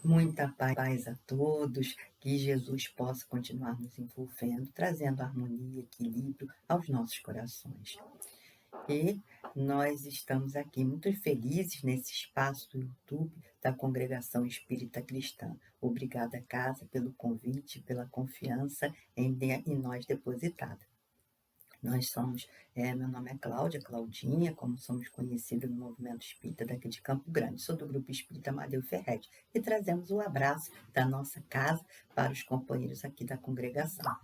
Muita paz a todos, que Jesus possa continuar nos envolvendo, trazendo harmonia, equilíbrio aos nossos corações. E nós estamos aqui muito felizes nesse espaço do YouTube da Congregação Espírita Cristã. Obrigada, Casa, pelo convite, pela confiança em nós depositada. Nós somos, meu nome é Cláudia, Claudinha, como somos conhecidos no movimento espírita daqui de Campo Grande. Sou do Grupo Espírita Amadeu Ferretti e trazemos o abraço da nossa casa para os companheiros aqui da congregação.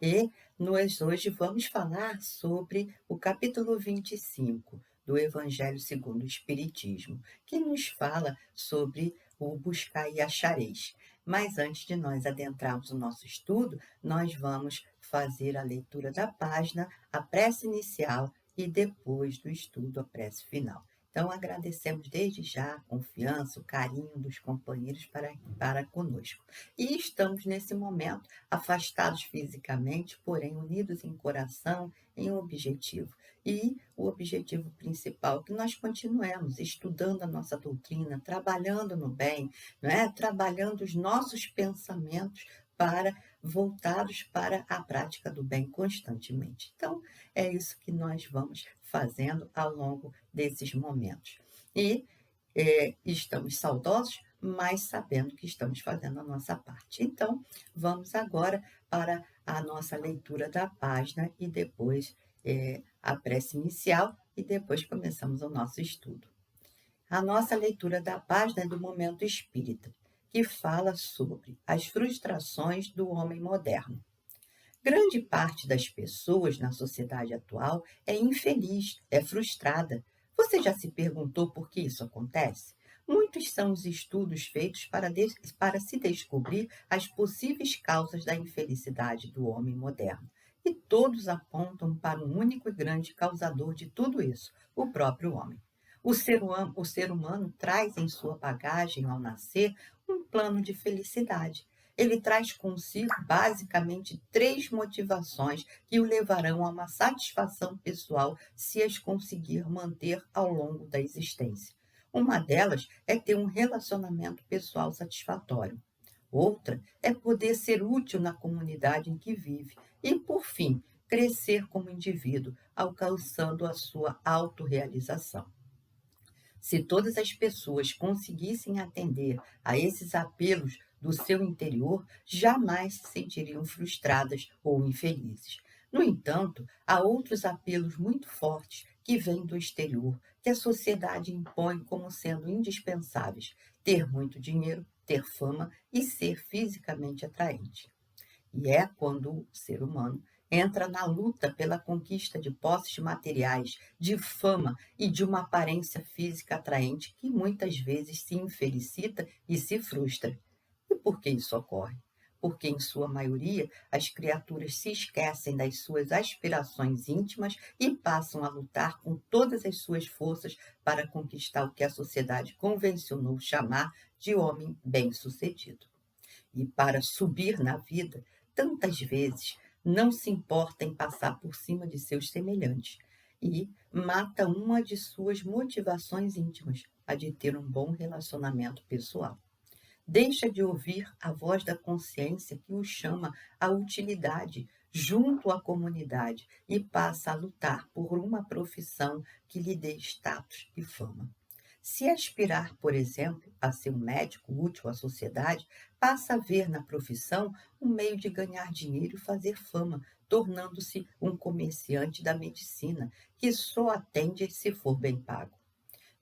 E nós hoje vamos falar sobre o capítulo 25 do Evangelho segundo o Espiritismo, que nos fala sobre o buscar e achareis. Mas antes de nós adentrarmos o nosso estudo, nós vamos fazer a leitura da página, a prece inicial e depois do estudo a prece final. Então, agradecemos desde já a confiança, o carinho dos companheiros para conosco. E estamos, nesse momento, afastados fisicamente, porém unidos em coração, em um objetivo. E o objetivo principal, que nós continuemos estudando a nossa doutrina, trabalhando no bem, não é? Trabalhando os nossos pensamentos voltados para a prática do bem constantemente. Então, é isso que nós vamos fazendo ao longo desses momentos. E estamos saudosos, mas sabendo que estamos fazendo a nossa parte. Então, vamos agora para a nossa leitura da página e depois a prece inicial e depois começamos o nosso estudo. A nossa leitura da página é do Momento Espírita, que fala sobre as frustrações do homem moderno. Grande parte das pessoas na sociedade atual é infeliz, é frustrada. Você já se perguntou por que isso acontece? Muitos são os estudos feitos para se descobrir as possíveis causas da infelicidade do homem moderno. E todos apontam para um único e grande causador de tudo isso, o próprio homem. O ser humano traz em sua bagagem, ao nascer, um plano de felicidade. Ele traz consigo, basicamente, 3 motivações que o levarão a uma satisfação pessoal se as conseguir manter ao longo da existência. Uma delas é ter um relacionamento pessoal satisfatório. Outra é poder ser útil na comunidade em que vive. E, por fim, crescer como indivíduo, alcançando a sua autorrealização. Se todas as pessoas conseguissem atender a esses apelos do seu interior, jamais se sentiriam frustradas ou infelizes. No entanto, há outros apelos muito fortes que vêm do exterior, que a sociedade impõe como sendo indispensáveis: ter muito dinheiro, ter fama e ser fisicamente atraente. E é quando o ser humano entra na luta pela conquista de posses materiais, de fama e de uma aparência física atraente que muitas vezes se infelicita e se frustra. E por que isso ocorre? Porque, em sua maioria, as criaturas se esquecem das suas aspirações íntimas e passam a lutar com todas as suas forças para conquistar o que a sociedade convencionou chamar de homem bem-sucedido. E para subir na vida, tantas vezes não se importa em passar por cima de seus semelhantes e mata uma de suas motivações íntimas, a de ter um bom relacionamento pessoal. Deixa de ouvir a voz da consciência que o chama à utilidade junto à comunidade e passa a lutar por uma profissão que lhe dê status e fama. Se aspirar, por exemplo, a ser um médico útil à sociedade, passa a ver na profissão um meio de ganhar dinheiro e fazer fama, tornando-se um comerciante da medicina, que só atende se for bem pago.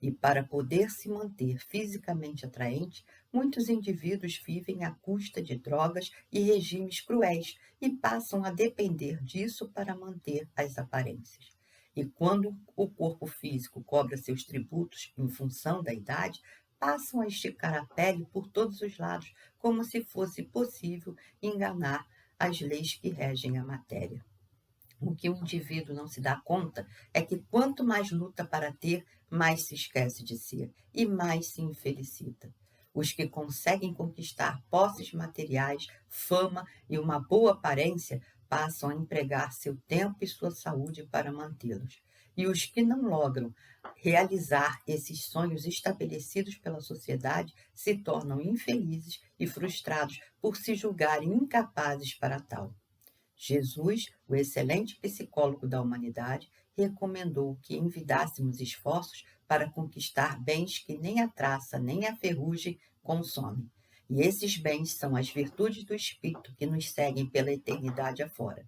E para poder se manter fisicamente atraente, muitos indivíduos vivem à custa de drogas e regimes cruéis e passam a depender disso para manter as aparências. E quando o corpo físico cobra seus tributos em função da idade, passam a esticar a pele por todos os lados, como se fosse possível enganar as leis que regem a matéria. O que o indivíduo não se dá conta é que quanto mais luta para ter, mais se esquece de ser e mais se infelicita. Os que conseguem conquistar posses materiais, fama e uma boa aparência passam a empregar seu tempo e sua saúde para mantê-los. E os que não logram realizar esses sonhos estabelecidos pela sociedade se tornam infelizes e frustrados por se julgarem incapazes para tal. Jesus, o excelente psicólogo da humanidade, recomendou que envidássemos esforços para conquistar bens que nem a traça nem a ferrugem consomem. E esses bens são as virtudes do espírito que nos seguem pela eternidade afora.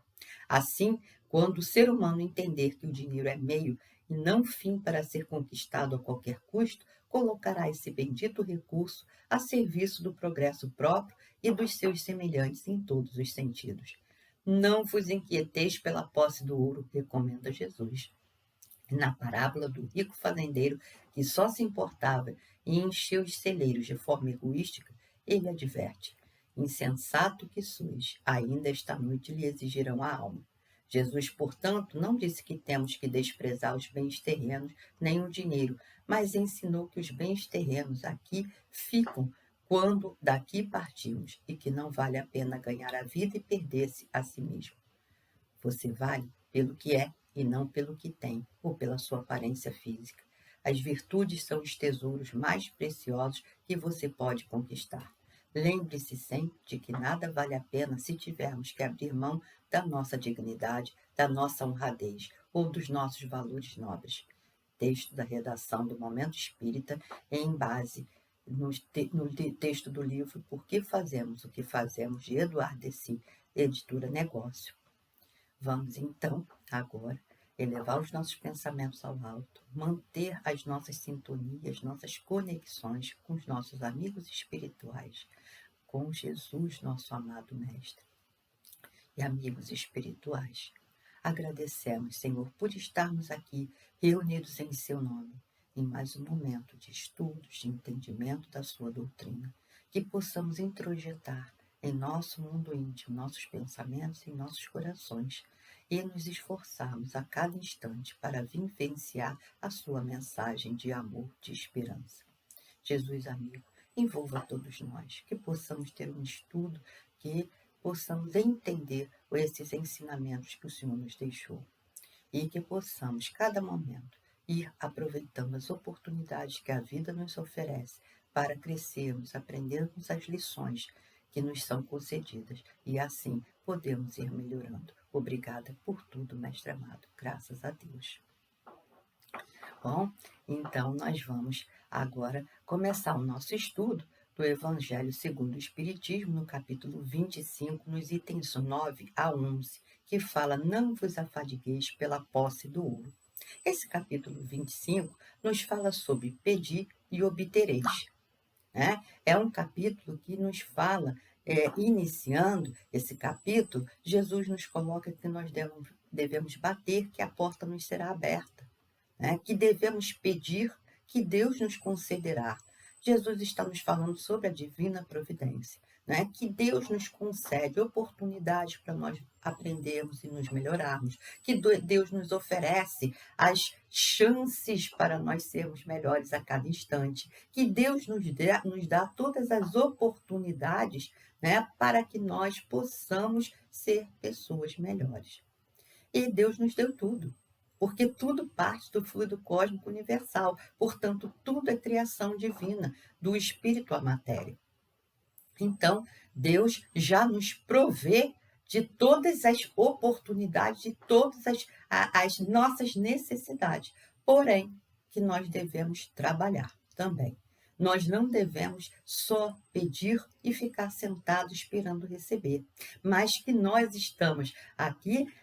Assim, quando o ser humano entender que o dinheiro é meio e não fim para ser conquistado a qualquer custo, colocará esse bendito recurso a serviço do progresso próprio e dos seus semelhantes em todos os sentidos. Não vos inquieteis pela posse do ouro, recomenda Jesus. Na parábola do rico fazendeiro, que só se importava em encher os celeiros de forma egoística, ele adverte: insensato que sois, ainda esta noite lhe exigirão a alma. Jesus, portanto, não disse que temos que desprezar os bens terrenos nem o dinheiro, mas ensinou que os bens terrenos aqui ficam quando daqui partimos e que não vale a pena ganhar a vida e perder-se a si mesmo. Você vale pelo que é e não pelo que tem ou pela sua aparência física. As virtudes são os tesouros mais preciosos que você pode conquistar. Lembre-se sempre de que nada vale a pena se tivermos que abrir mão da nossa dignidade, da nossa honradez ou dos nossos valores nobres. Texto da redação do Momento Espírita em base no texto do livro Por que Fazemos o que Fazemos, de Eduardo Deci, editora Negócio. Vamos então, agora, elevar os nossos pensamentos ao alto, manter as nossas sintonias, nossas conexões com os nossos amigos espirituais, com Jesus, nosso amado Mestre. E amigos espirituais, agradecemos, Senhor, por estarmos aqui reunidos em seu nome, em mais um momento de estudos, de entendimento da sua doutrina, que possamos introjetar em nosso mundo íntimo, nossos pensamentos e nossos corações, e nos esforçarmos a cada instante para vivenciar a sua mensagem de amor, de esperança. Jesus amigo, envolva todos nós, que possamos ter um estudo, que possamos entender esses ensinamentos que o Senhor nos deixou e que possamos, cada momento, ir aproveitando as oportunidades que a vida nos oferece para crescermos, aprendermos as lições que nos são concedidas e assim podemos ir melhorando. Obrigada por tudo, Mestre amado. Graças a Deus. Bom, então nós vamos agora começar o nosso estudo do Evangelho segundo o Espiritismo, no capítulo 25, nos itens 9 a 11, que fala: não vos afadigueis pela posse do ouro. Esse capítulo 25 nos fala sobre pedir e obtereis. Né? É um capítulo que nos fala, iniciando esse capítulo, Jesus nos coloca que nós devemos bater, que a porta nos será aberta, né? Que devemos pedir, que Deus nos concederá. Jesus está nos falando sobre a divina providência, né? Que Deus nos concede oportunidades para nós aprendermos e nos melhorarmos, que Deus nos oferece as chances para nós sermos melhores a cada instante, que Deus nos dá todas as oportunidades, né, para que nós possamos ser pessoas melhores. E Deus nos deu tudo, porque tudo parte do fluido cósmico universal, portanto, tudo é criação divina, do espírito à matéria. Então, Deus já nos provê de todas as oportunidades, de todas as nossas necessidades, porém, que nós devemos trabalhar também. Nós não devemos só pedir e ficar sentado esperando receber, mas que nós estamos aqui,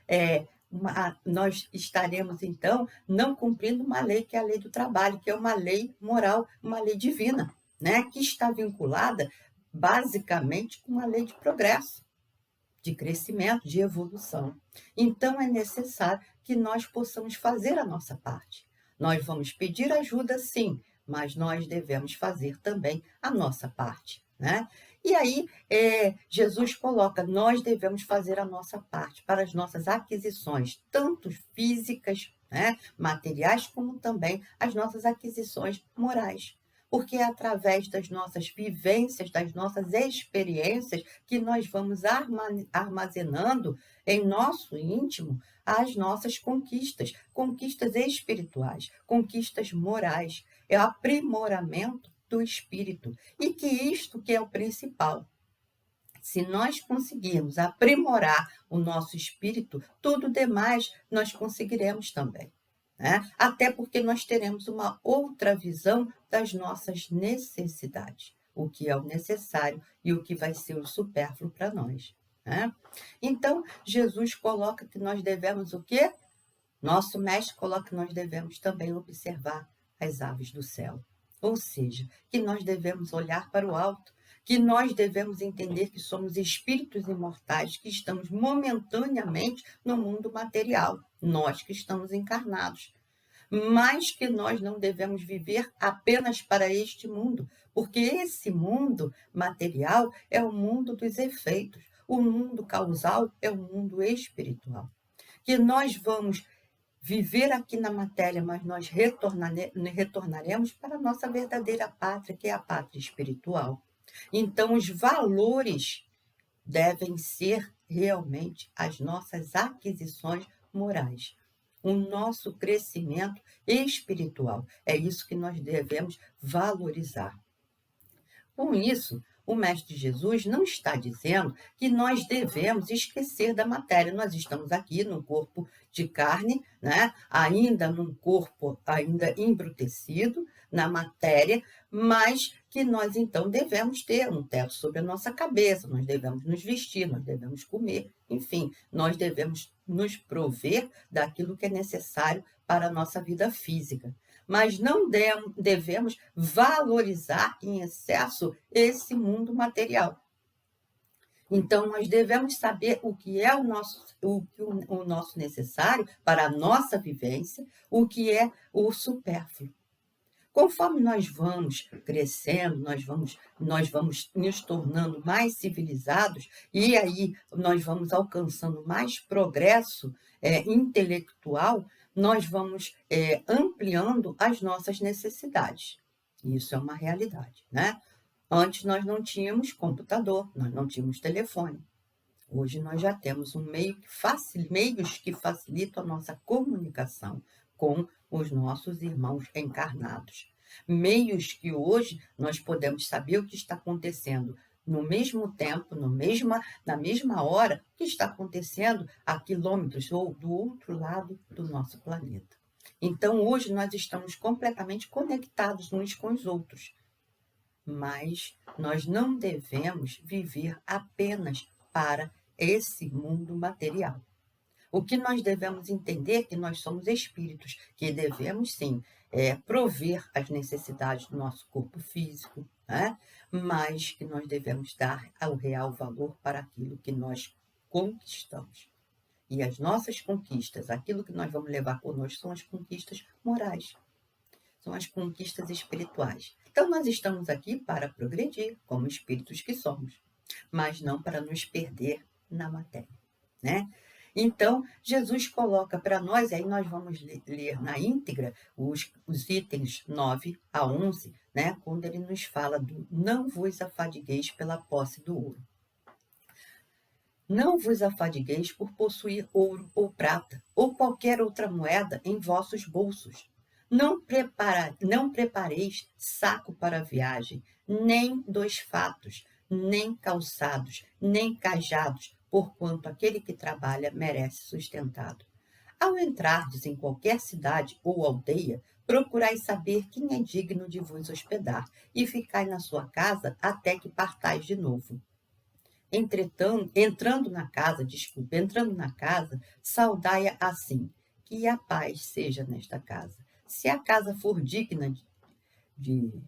nós estaremos, então, não cumprindo uma lei, que é a lei do trabalho, que é uma lei moral, uma lei divina, né? Que está vinculada basicamente com uma lei de progresso, de crescimento, de evolução. Então, é necessário que nós possamos fazer a nossa parte. Nós vamos pedir ajuda, sim, mas nós devemos fazer também a nossa parte, né? E aí, Jesus coloca: nós devemos fazer a nossa parte para as nossas aquisições, tanto físicas, né, materiais, como também as nossas aquisições morais. porque é através das nossas vivências, das nossas experiências, que nós vamos armazenando em nosso íntimo as nossas conquistas, conquistas espirituais, conquistas morais, é o aprimoramento do espírito, e que isto que é o principal. Se nós conseguirmos aprimorar o nosso espírito, tudo demais nós conseguiremos também, né? Até porque nós teremos uma outra visão das nossas necessidades, o que é o necessário e o que vai ser o supérfluo para nós, né? Então, Jesus coloca que nós devemos o quê? Nosso mestre coloca que nós devemos também observar as aves do céu. Ou seja, que nós devemos olhar para o alto, que nós devemos entender que somos espíritos imortais, que estamos momentaneamente no mundo material, nós que estamos encarnados. Mas que nós não devemos viver apenas para este mundo, porque esse mundo material é o mundo dos efeitos, o mundo causal é o mundo espiritual. Que nós vamos viver aqui na matéria, mas nós retornaremos para a nossa verdadeira pátria, que é a pátria espiritual. Então, os valores devem ser realmente as nossas aquisições morais, o nosso crescimento espiritual. É isso que nós devemos valorizar. Com isso, o Mestre Jesus não está dizendo que nós devemos esquecer da matéria. Nós estamos aqui num corpo de carne, né? Ainda num corpo ainda embrutecido, na matéria, mas que nós então devemos ter um teto sobre a nossa cabeça, nós devemos nos vestir, nós devemos comer, enfim, nós devemos nos prover daquilo que é necessário para a nossa vida física. Mas não devemos valorizar em excesso esse mundo material. Então, nós devemos saber o que é o nosso necessário para a nossa vivência, o que é o supérfluo. Conforme nós vamos crescendo, nós vamos nos tornando mais civilizados e aí nós vamos alcançando mais progresso intelectual, nós vamos ampliando as nossas necessidades. Isso é uma realidade, né? Antes nós não tínhamos computador, nós não tínhamos telefone. Hoje nós já temos meios que facilitam a nossa comunicação com os nossos irmãos encarnados. Meios que hoje nós podemos saber o que está acontecendo no mesmo tempo, na mesma hora, que está acontecendo a quilômetros ou do outro lado do nosso planeta. Então, hoje nós estamos completamente conectados uns com os outros. Mas nós não devemos viver apenas para esse mundo material. O que nós devemos entender é que nós somos espíritos, que devemos sim prover as necessidades do nosso corpo físico, né? Mas que nós devemos dar o real valor para aquilo que nós conquistamos. E as nossas conquistas, aquilo que nós vamos levar conosco, são as conquistas morais, são as conquistas espirituais. Então, nós estamos aqui para progredir, como espíritos que somos, mas não para nos perder na matéria, né? Então, Jesus coloca para nós, aí nós vamos ler na íntegra os itens 9 a 11, né? Quando ele nos fala do não vos afadigueis pela posse do ouro. Não vos afadigueis por possuir ouro ou prata, ou qualquer outra moeda em vossos bolsos. Não prepareis saco para a viagem, nem 2 fatos, nem calçados, nem cajados, porquanto aquele que trabalha merece sustentado. Ao entrardes em qualquer cidade ou aldeia, procurai saber quem é digno de vos hospedar, e ficai na sua casa até que partais de novo. Entretanto, entrando na casa, saudai-a assim, que a paz seja nesta casa. Se a casa for digna disso,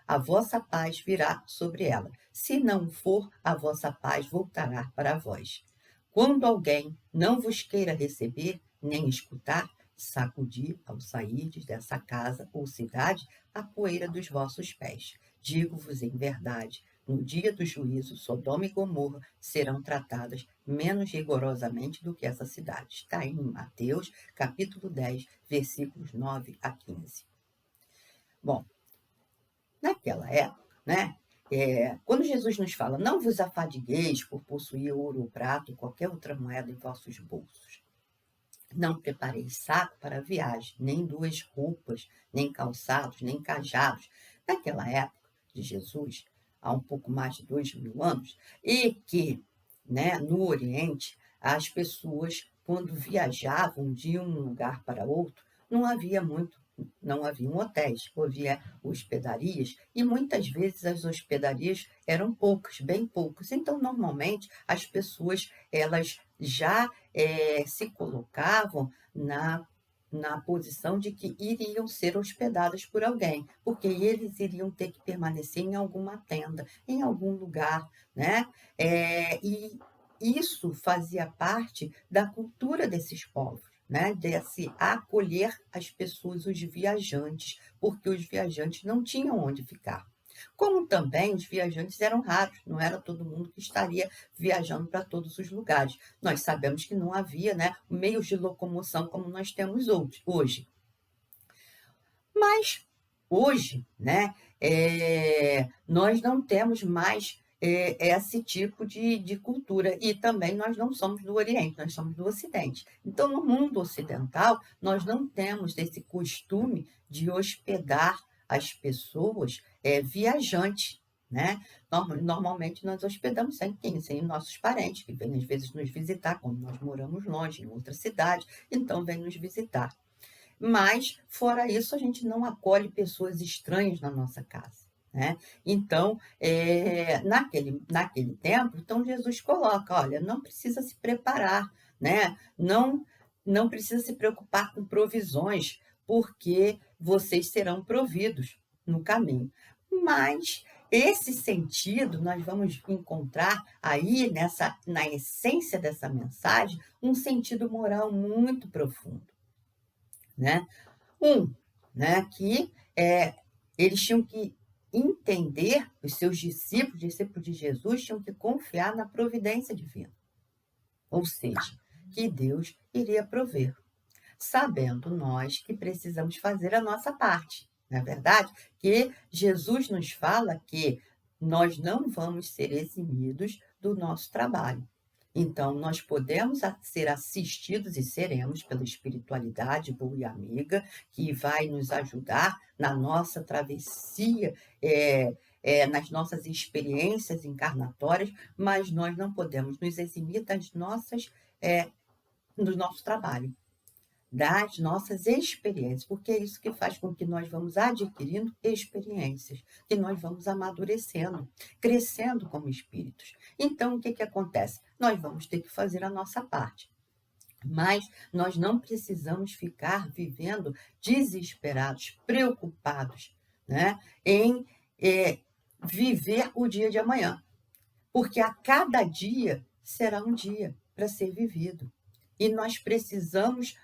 a vossa paz virá sobre ela. Se não for, a vossa paz voltará para vós. Quando alguém não vos queira receber, nem escutar, sacudi ao sairdes dessa casa ou cidade a poeira dos vossos pés. Digo-vos em verdade, no dia do juízo, Sodoma e Gomorra serão tratadas menos rigorosamente do que essa cidade. Está em Mateus, capítulo 10, versículos 9 a 15. Bom, naquela época, né, quando Jesus nos fala: "Não vos afadigueis por possuir ouro ou prata ou qualquer outra moeda em vossos bolsos. Não prepareis saco para a viagem, nem 2 roupas, nem calçados, nem cajados". Naquela época de Jesus, há um pouco mais de 2000 anos, e que, né, no Oriente, as pessoas, quando viajavam de um lugar para outro, não havia muito não haviam hotéis, havia hospedarias, e muitas vezes as hospedarias eram poucas, bem poucas. Então, normalmente, as pessoas, elas já se colocavam na posição de que iriam ser hospedadas por alguém, porque eles iriam ter que permanecer em alguma tenda, em algum lugar, né? E isso fazia parte da cultura desses povos, né? Desse acolher as pessoas, os viajantes, porque os viajantes não tinham onde ficar. Como também os viajantes eram raros, não era todo mundo que estaria viajando para todos os lugares. Nós sabemos que não havia, né, meios de locomoção como nós temos hoje. Mas hoje, né, nós não temos mais esse tipo de cultura, e também nós não somos do Oriente, nós somos do Ocidente. Então, no mundo ocidental, nós não temos esse costume de hospedar as pessoas viajantes, né? Normalmente nós hospedamos sem nossos parentes, que vêm às vezes nos visitar, quando nós moramos longe, em outra cidade, então vêm nos visitar. Mas, fora isso, a gente não acolhe pessoas estranhas na nossa casa, né. Então, naquele tempo, então Jesus coloca: "Olha, não precisa se preparar, né, não precisa se preocupar com provisões, porque vocês serão providos no caminho". Mas esse sentido nós vamos encontrar aí na essência dessa mensagem, um sentido moral muito profundo, né. Um, né, que, eles tinham que entender, os seus discípulos de Jesus, tinham que confiar na providência divina, ou seja, que Deus iria prover, sabendo nós que precisamos fazer a nossa parte. Não é verdade? Que Jesus nos fala que nós não vamos ser eximidos do nosso trabalho. Então, nós podemos ser assistidos e seremos pela espiritualidade boa e amiga, que vai nos ajudar na nossa travessia, nas nossas experiências encarnatórias, mas nós não podemos nos eximir eh, do nosso trabalho, das nossas experiências, porque é isso que faz com que nós vamos adquirindo experiências, que nós vamos amadurecendo, crescendo como espíritos. Então, o que que acontece? Nós vamos ter que fazer a nossa parte, mas nós não precisamos ficar vivendo desesperados, preocupados, né, em viver o dia de amanhã, porque a cada dia será um dia para ser vivido. E nós precisamos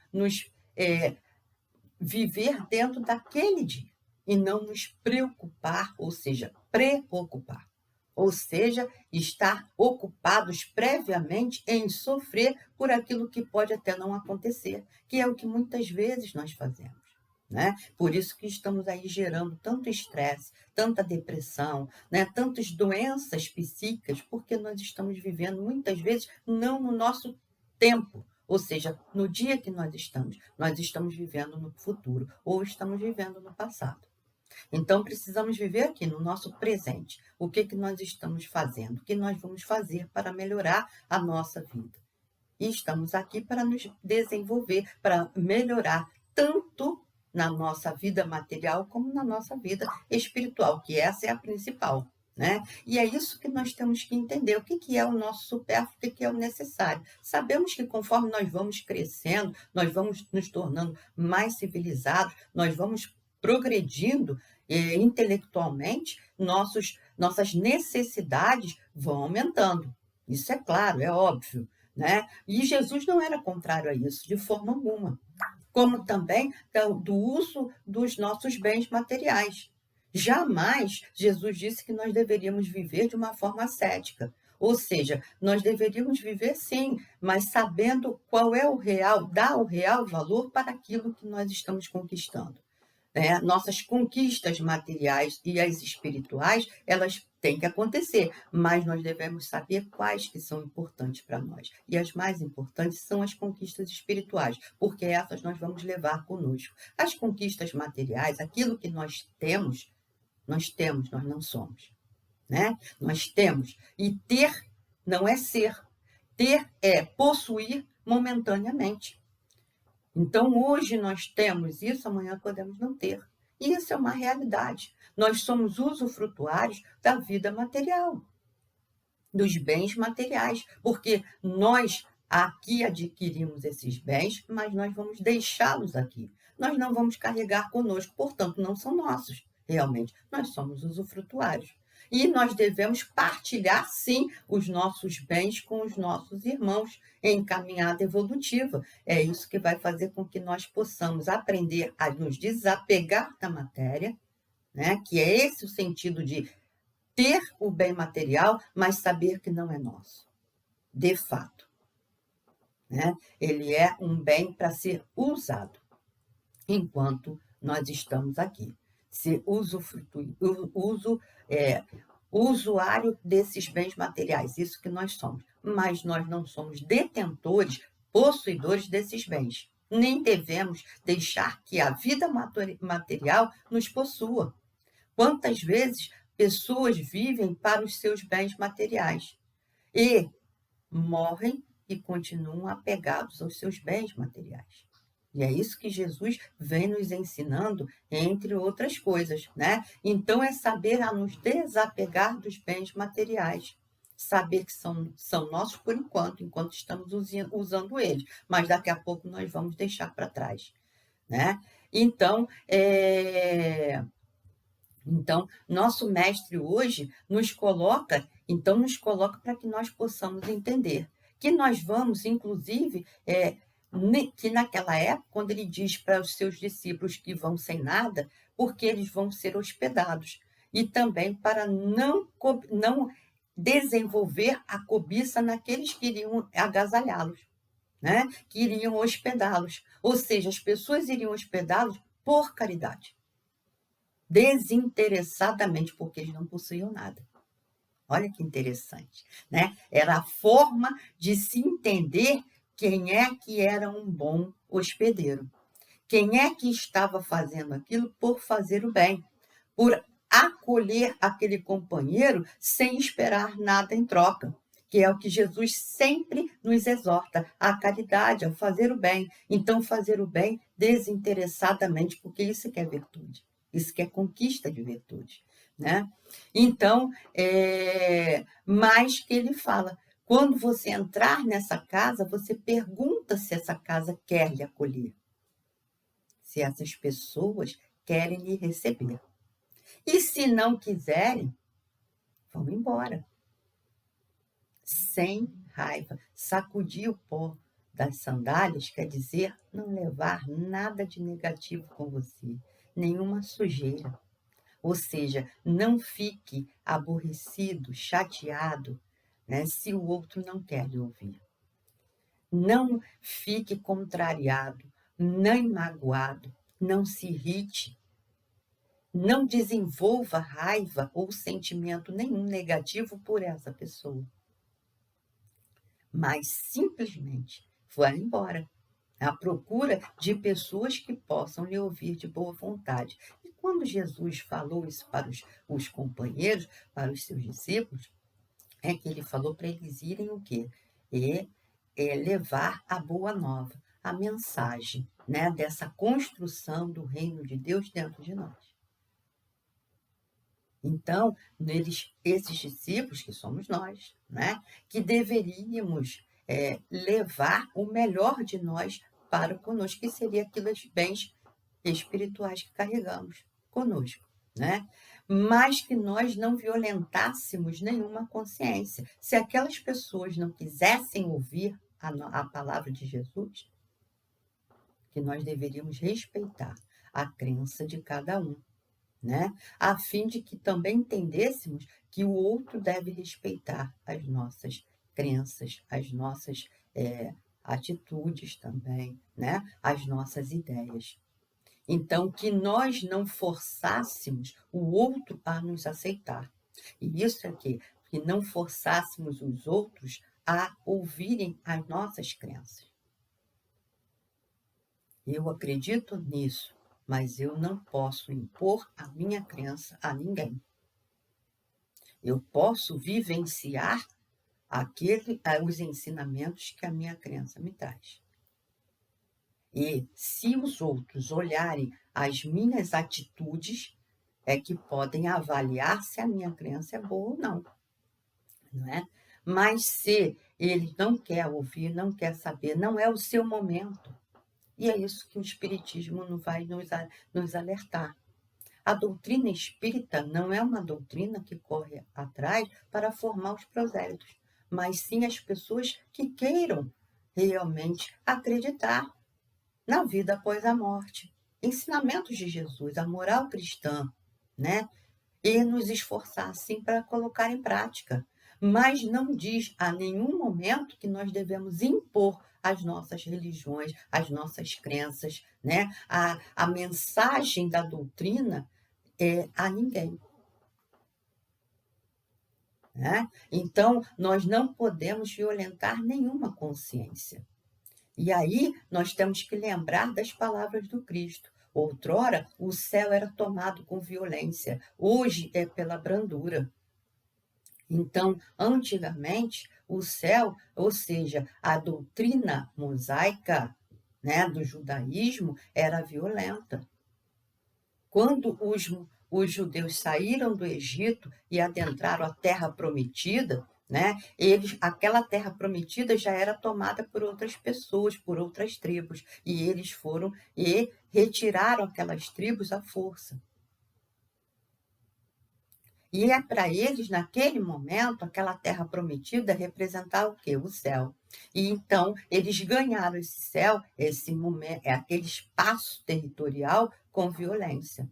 viver dentro daquele dia e não nos preocupar, ou seja, preocupar. Ou seja, estar ocupados previamente em sofrer por aquilo que pode até não acontecer, que é o que muitas vezes nós fazemos, né? Por isso que estamos aí gerando tanto estresse, tanta depressão, né? Tantas doenças psíquicas, porque nós estamos vivendo muitas vezes não no nosso tempo, ou seja, no dia que nós estamos vivendo no futuro ou estamos vivendo no passado. Então, precisamos viver aqui no nosso presente. O que que nós estamos fazendo? O que nós vamos fazer para melhorar a nossa vida? E estamos aqui para nos desenvolver, para melhorar tanto na nossa vida material como na nossa vida espiritual, que essa é a principal, né? E é isso que nós temos que entender, o que que é o nosso supérfluo, o que que é o necessário. Sabemos que conforme nós vamos crescendo, nós vamos nos tornando mais civilizados, nós vamos progredindo intelectualmente, nossas necessidades vão aumentando. Isso é claro, é óbvio, né? E Jesus não era contrário a isso, de forma alguma. Como também do uso dos nossos bens materiais. Jamais Jesus disse que nós deveríamos viver de uma forma ascética. Ou seja, nós deveríamos viver sim, mas sabendo qual é o real, dar o real valor para aquilo que nós estamos conquistando. né? Nossas conquistas materiais e as espirituais, elas têm que acontecer, mas nós devemos saber quais que são importantes para nós. E as mais importantes são as conquistas espirituais, porque essas nós vamos levar conosco. As conquistas materiais, aquilo que nós temos, nós não somos, né? Nós temos. E ter não é ser. Ter é possuir momentaneamente. Então, hoje nós temos isso, amanhã podemos não ter. E isso é uma realidade. Nós somos usufrutuários da vida material, dos bens materiais, porque nós aqui adquirimos esses bens, mas nós vamos deixá-los aqui. Nós não vamos carregar conosco, portanto, não são nossos, realmente. Nós somos usufrutuários. E nós devemos partilhar, sim, os nossos bens com os nossos irmãos em caminhada evolutiva. É isso que vai fazer com que nós possamos aprender a nos desapegar da matéria, né? Que é esse o sentido de ter o bem material, mas saber que não é nosso, de fato, né? Ele é um bem para ser usado enquanto nós estamos aqui. Ser usuário desses bens materiais, isso que nós somos. Mas nós não somos detentores, possuidores desses bens. Nem devemos deixar que a vida material nos possua. Quantas vezes pessoas vivem para os seus bens materiais e morrem e continuam apegados aos seus bens materiais. E é isso que Jesus vem nos ensinando, entre outras coisas, né? Então, é saber a nos desapegar dos bens materiais. Saber que são nossos por enquanto estamos usando eles. Mas daqui a pouco nós vamos deixar para trás, né? Então, nosso mestre hoje nos coloca para que nós possamos entender que nós vamos, inclusive, que naquela época, quando ele diz para os seus discípulos que vão sem nada, porque eles vão ser hospedados, e também para não desenvolver a cobiça naqueles que iriam agasalhá-los, né? Que iriam hospedá-los. Ou seja, as pessoas iriam hospedá-los por caridade, desinteressadamente, porque eles não possuíam nada. Olha que interessante, né? Era a forma de se entender quem é que era um bom hospedeiro. Quem é que estava fazendo aquilo por fazer o bem, por acolher aquele companheiro sem esperar nada em troca, que é o que Jesus sempre nos exorta, a caridade, a fazer o bem. Então, fazer o bem desinteressadamente, porque isso que é virtude. Isso que é conquista de virtude, né? Então, mais que ele fala, quando você entrar nessa casa, você pergunta se essa casa quer lhe acolher, se essas pessoas querem lhe receber. E se não quiserem, vão embora, sem raiva. Sacudir o pó das sandálias quer dizer não levar nada de negativo com você, nenhuma sujeira. Ou seja, não fique aborrecido, chateado, né, se o outro não quer lhe ouvir. Não fique contrariado, nem magoado, não se irrite, não desenvolva raiva ou sentimento nenhum negativo por essa pessoa, mas simplesmente vá embora, à procura de pessoas que possam lhe ouvir de boa vontade. E quando Jesus falou isso para os companheiros, para os seus discípulos, é que ele falou para eles irem o quê? Levar a boa nova, a mensagem, né, dessa construção do reino de Deus dentro de nós. Então, esses discípulos, que somos nós, né, que deveríamos levar o melhor de nós para conosco, que seria aqueles bens espirituais que carregamos conosco, né? Mas que nós não violentássemos nenhuma consciência. Se aquelas pessoas não quisessem ouvir a palavra de Jesus, que nós deveríamos respeitar a crença de cada um, né? A fim de que também entendêssemos que o outro deve respeitar as nossas crenças, as nossas atitudes também, né? As nossas ideias. Então, que nós não forçássemos o outro a nos aceitar. E isso é que não forçássemos os outros a ouvirem as nossas crenças. Eu acredito nisso, mas eu não posso impor a minha crença a ninguém. Eu posso vivenciar os ensinamentos que a minha crença me traz. E se os outros olharem as minhas atitudes, é que podem avaliar se a minha crença é boa ou não, não é? Mas se ele não quer ouvir, não quer saber, não é o seu momento. E é isso que o Espiritismo não vai nos alertar. A doutrina espírita não é uma doutrina que corre atrás para formar os prosélitos, mas sim as pessoas que queiram realmente acreditar na vida após a morte. Ensinamentos de Jesus, a moral cristã, né? E nos esforçar, sim, para colocar em prática. Mas não diz a nenhum momento que nós devemos impor as nossas religiões, as nossas crenças, né? A mensagem da doutrina a ninguém. Né? Então, nós não podemos violentar nenhuma consciência. E aí, nós temos que lembrar das palavras do Cristo. Outrora, o céu era tomado com violência, hoje é pela brandura. Então, antigamente, o céu, ou seja, a doutrina mosaica, né, do judaísmo, era violenta. Quando os judeus saíram do Egito e adentraram a terra prometida, né, aquela terra prometida já era tomada por outras pessoas, por outras tribos, e eles foram e retiraram aquelas tribos à força. E para eles, naquele momento, aquela terra prometida representava o quê? O céu. E então, eles ganharam esse céu, esse momento, aquele espaço territorial com violência.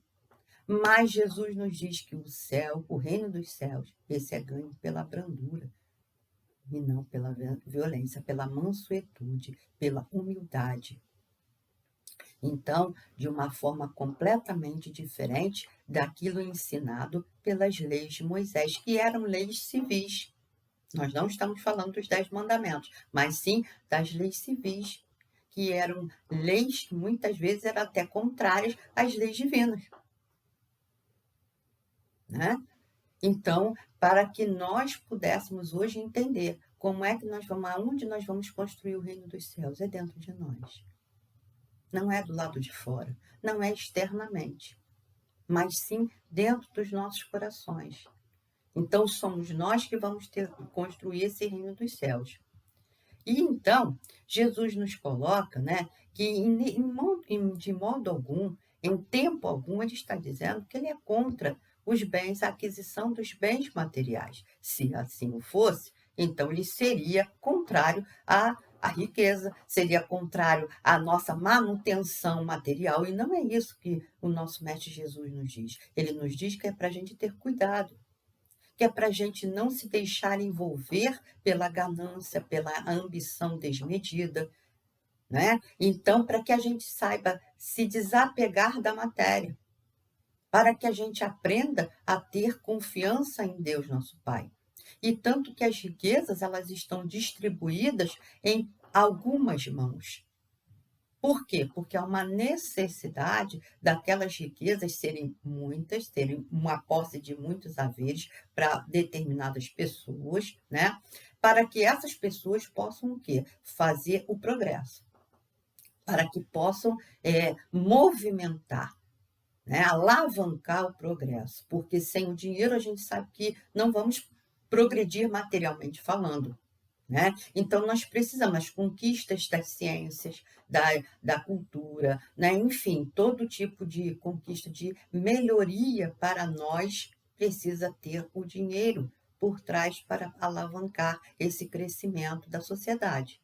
Mas Jesus nos diz que o céu, o reino dos céus, esse é ganho pela brandura e não pela violência, pela mansuetude, pela humildade. Então, de uma forma completamente diferente daquilo ensinado pelas leis de Moisés, que eram leis civis. Nós não estamos falando dos 10 mandamentos, mas sim das leis civis, que eram leis que muitas vezes eram até contrárias às leis divinas. Né? Então, para que nós pudéssemos hoje entender como é que aonde nós vamos construir o reino dos céus, é dentro de nós. Não é do lado de fora, não é externamente, mas sim dentro dos nossos corações. Então, somos nós que vamos construir esse reino dos céus. E então, Jesus nos coloca, né, que de modo algum, em tempo algum, ele está dizendo que ele é contra os bens, a aquisição dos bens materiais. Se assim o fosse, então ele seria contrário à riqueza, seria contrário à nossa manutenção material, e não é isso que o nosso Mestre Jesus nos diz. Ele nos diz que é para a gente ter cuidado, que é para a gente não se deixar envolver pela ganância, pela ambição desmedida, né? Então, para que a gente saiba se desapegar da matéria, para que a gente aprenda a ter confiança em Deus, nosso Pai. E tanto que as riquezas, elas estão distribuídas em algumas mãos. Por quê? Porque há uma necessidade daquelas riquezas serem muitas, terem uma posse de muitos haveres para determinadas pessoas, né? Para que essas pessoas possam o quê? Fazer o progresso. Para que possam movimentar, né? Alavancar o progresso. Porque sem o dinheiro a gente sabe que não vamos progredir materialmente falando. Né? Então, nós precisamos das conquistas das ciências, da cultura, né? Enfim, todo tipo de conquista, de melhoria para nós precisa ter o dinheiro por trás para alavancar esse crescimento da sociedade.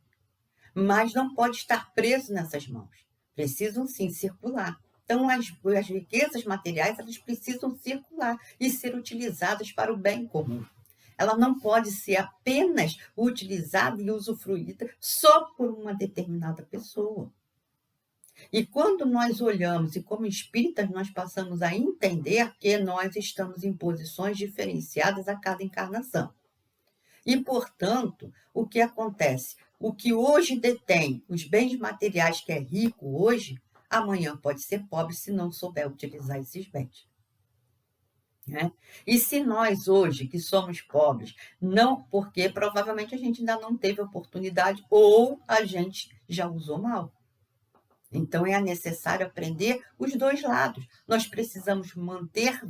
Mas não pode estar preso nessas mãos. Precisam, sim, circular. Então, as riquezas materiais, elas precisam circular e ser utilizadas para o bem comum. Ela não pode ser apenas utilizada e usufruída só por uma determinada pessoa. E quando nós olhamos, e como espíritas, nós passamos a entender que nós estamos em posições diferenciadas a cada encarnação. E, portanto, o que acontece? O que hoje detém os bens materiais, que é rico hoje, amanhã pode ser pobre se não souber utilizar esses bens. Né? E se nós hoje, que somos pobres, não, porque provavelmente a gente ainda não teve oportunidade ou a gente já usou mal. Então, é necessário aprender os dois lados. Nós precisamos manter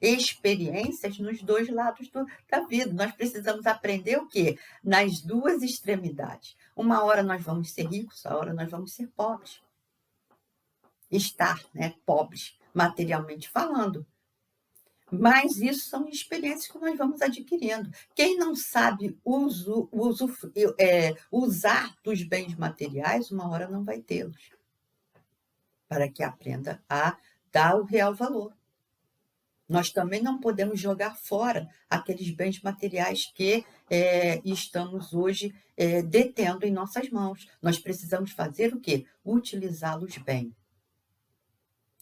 experiências nos dois lados da vida. Nós precisamos aprender o quê? Nas duas extremidades. Uma hora nós vamos ser ricos, outra hora nós vamos ser pobres. Estar, né, pobres, materialmente falando. Mas isso são experiências que nós vamos adquirindo. Quem não sabe usar dos bens materiais, uma hora não vai tê-los, para que aprenda a dar o real valor. Nós também não podemos jogar fora aqueles bens materiais que estamos hoje detendo em nossas mãos. Nós precisamos fazer o quê? Utilizá-los bem.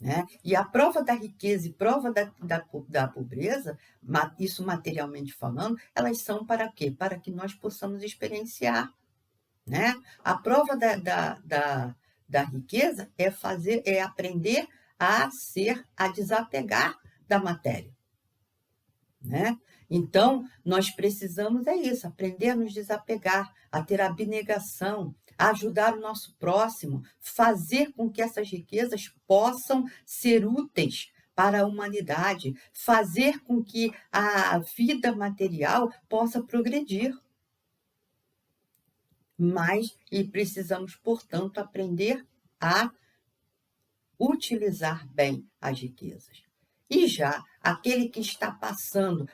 Né? E a prova da riqueza e prova da pobreza, isso materialmente falando, elas são para quê? Para que nós possamos experienciar. Né? A prova da riqueza é aprender a desapegar da matéria. Né? Então, nós precisamos isso, aprender a nos desapegar, a ter abnegação, a ajudar o nosso próximo, fazer com que essas riquezas possam ser úteis para a humanidade, fazer com que a vida material possa progredir. E precisamos, portanto, aprender a utilizar bem as riquezas. E já aquele que está passando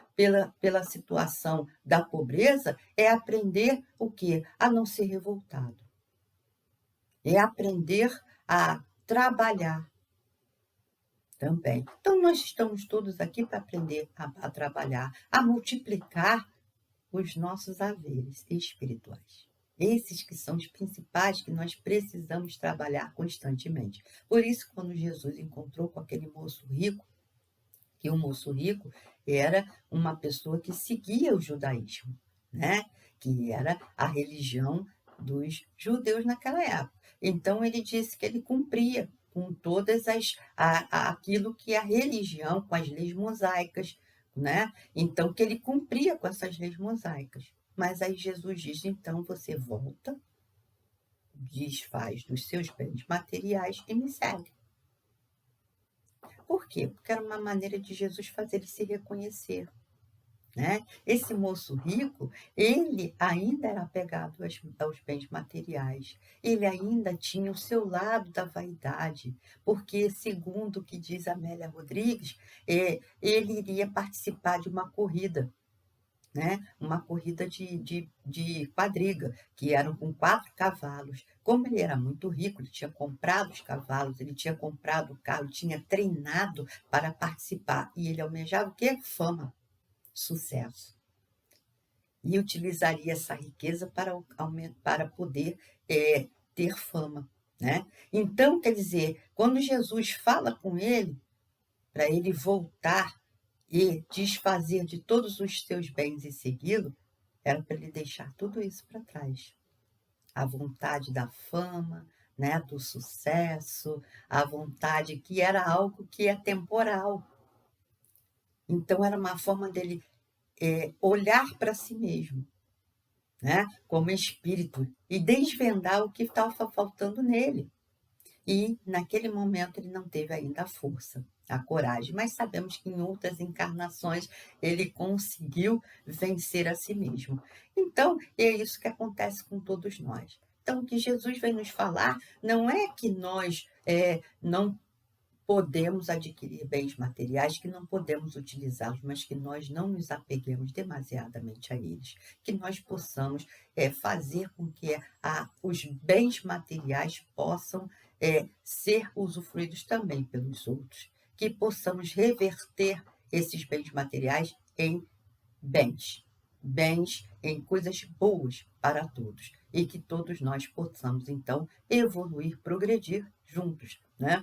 pela situação da pobreza é aprender o quê? A não ser revoltado. É aprender a trabalhar também. Então, nós estamos todos aqui para aprender a trabalhar, a multiplicar os nossos haveres espirituais. Esses que são os principais que nós precisamos trabalhar constantemente. Por isso, quando Jesus encontrou com aquele moço rico, que o moço rico era uma pessoa que seguia o judaísmo, né? Que era a religião dos judeus naquela época. Então, ele disse que ele cumpria com todas aquilo que a religião, com as leis mosaicas, né? Então, que ele cumpria com essas leis mosaicas. Mas aí Jesus diz, então você volta, desfaz dos seus bens materiais e me segue. Por quê? Porque era uma maneira de Jesus fazer ele se reconhecer. Né? Esse moço rico, ele ainda era apegado aos bens materiais, ele ainda tinha o seu lado da vaidade, porque, segundo o que diz Amélia Rodrigues, ele iria participar de uma corrida, né? Uma corrida de quadriga, que eram com 4 cavalos. Como ele era muito rico, ele tinha comprado os cavalos, ele tinha comprado o carro, tinha treinado para participar, e ele almejava o quê? Fama. Sucesso. E utilizaria essa riqueza para poder ter fama. Né? Então, quer dizer, quando Jesus fala com ele, para ele voltar e desfazer de todos os seus bens e segui-lo, era para ele deixar tudo isso para trás. A vontade da fama, né, do sucesso, a vontade que era algo que é temporal. Então, era uma forma dele olhar para si mesmo, né, como espírito, e desvendar o que estava faltando nele. E, naquele momento, ele não teve ainda a força, a coragem, mas sabemos que em outras encarnações ele conseguiu vencer a si mesmo. Então, é isso que acontece com todos nós. Então, o que Jesus vem nos falar não é que nós não podemos adquirir bens materiais, que não podemos utilizá-los, mas que nós não nos apeguemos demasiadamente a eles, que nós possamos fazer com que os bens materiais possam ser usufruídos também pelos outros, que possamos reverter esses bens materiais em bens, bens, em coisas boas para todos. E que todos nós possamos, então, evoluir, progredir juntos, né?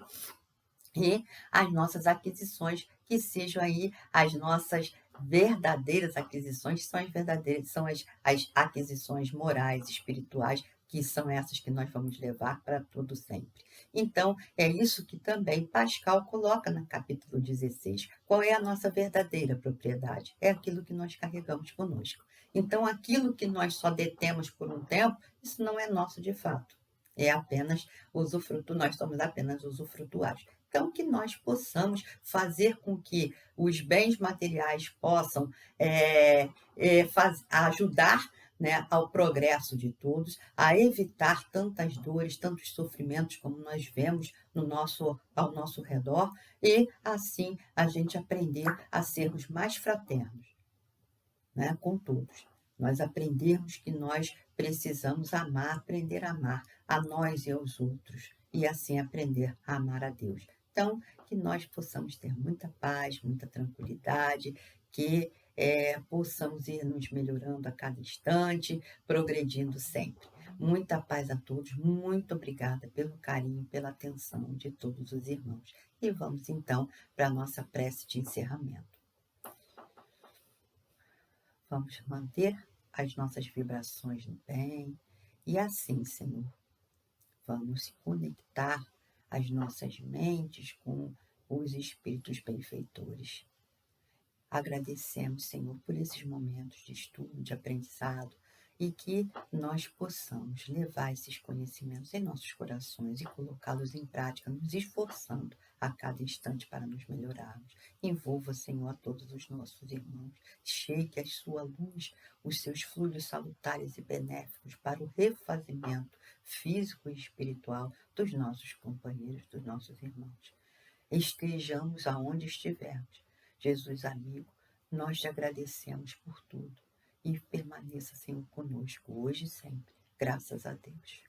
E as nossas aquisições, que sejam aí as nossas verdadeiras aquisições, são as verdadeiras, são as aquisições morais, espirituais, que são essas que nós vamos levar para todo sempre. Então, é isso que também Pascal coloca no capítulo 16. Qual é a nossa verdadeira propriedade? É aquilo que nós carregamos conosco. Então, aquilo que nós só detemos por um tempo, isso não é nosso de fato. É apenas usufruto, nós somos apenas usufrutuários. Então, que nós possamos fazer com que os bens materiais possam ajudar, né, ao progresso de todos, a evitar tantas dores, tantos sofrimentos como nós vemos ao nosso redor, e assim a gente aprender a sermos mais fraternos, né, com todos. Nós aprendermos que nós precisamos amar, aprender a amar a nós e aos outros, e assim aprender a amar a Deus. Então, que nós possamos ter muita paz, muita tranquilidade, que possamos ir nos melhorando a cada instante, progredindo sempre. Muita paz a todos, muito obrigada pelo carinho, pela atenção de todos os irmãos. E vamos então para a nossa prece de encerramento. Vamos manter as nossas vibrações no bem e assim, Senhor, vamos conectar as nossas mentes com os espíritos benfeitores. Agradecemos, Senhor, por esses momentos de estudo, de aprendizado, e que nós possamos levar esses conhecimentos em nossos corações e colocá-los em prática, nos esforçando a cada instante para nos melhorarmos. Envolva, Senhor, a todos os nossos irmãos. Chegue a sua luz, os seus fluidos salutares e benéficos para o refazimento físico e espiritual dos nossos companheiros, dos nossos irmãos. Estejamos aonde estivermos. Jesus amigo, nós te agradecemos por tudo e permaneça, Senhor, conosco hoje e sempre. Graças a Deus.